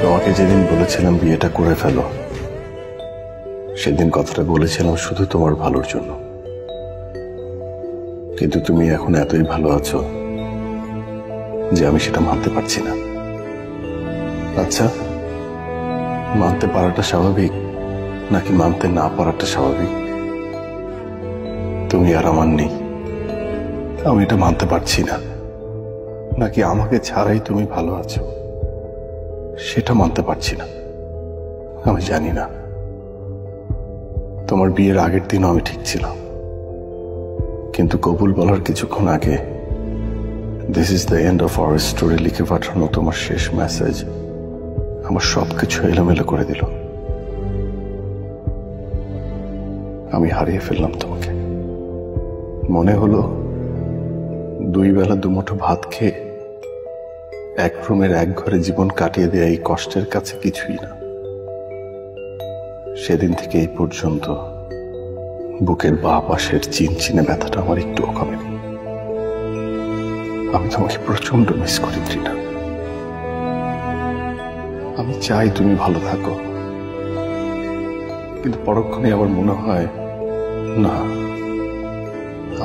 তোমাকে যেদিন বলেছিলাম বিয়েটা করে ফেলো, সেদিন কথাটা বলেছিলাম শুধু তোমার ভালোর জন্য। কিন্তু তুমি এখন এতই ভালো আছো যে আমি সেটা মানতে পারছি না। আচ্ছা, মানতে পারাটা স্বাভাবিক নাকি মানতে না পারাটা স্বাভাবিক? তুমি আর আমার নেই, আমি এটা মানতে পারছি না। নাকি আমাকে ছাড়াই তুমি ভালো আছো, সেটা মানতে পারছি না। আমি জানি না। তোমার বিয়ের আগের দিনও আমি ঠিক ছিলাম, কিন্তু কবুল বলার কিছুক্ষণ আগে this is the end of our story লিখে পাঠানো তোমার শেষ মেসেজ আমার সবকিছু এলোমেলো করে দিল। আমি হারিয়ে ফেললাম তোমাকে। মনে হলো দুই বেলা দুমুঠো ভাত খেয়ে এক রুমের এক ঘরে জীবন কাটিয়ে দেয়া এই কষ্টের কাছে কিছুই না। সেদিন থেকে এই পর্যন্ত বুকের বাঁ পাশের চিনচিনে ব্যথাটা আমার একটুও কমেনি। আমি তোমাকে প্রচন্ড মিস করি তৃণা। আমি চাই তুমি ভালো থাকো, কিন্তু পরক্ষণে আবার মনে হয় না,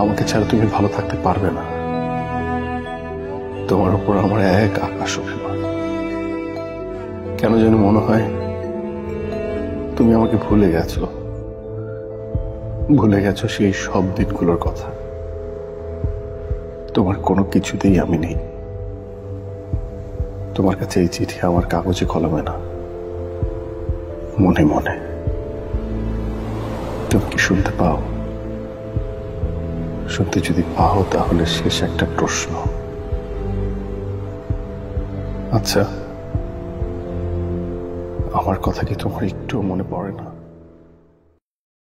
আমাকে ছাড়া তুমি ভালো থাকতে পারবে না। তোমার উপর আমার এক আকাশ অভিমান। কেন যেন মনে হয় তুমি আমাকে ভুলে গেছো সেই সব দিনগুলোর কথা। তোমার কোনো কিছুতেই আমি নেই। তোমার কাছে এই চিঠি আমার কাগজে কলমে না, মনে মনে। তুমি কি শুনতে পাও? শুনতে যদি পাও তাহলে শেষ একটা প্রশ্ন। আচ্ছা, আমার কথা কি তোমার একটু মনে পড়ে না?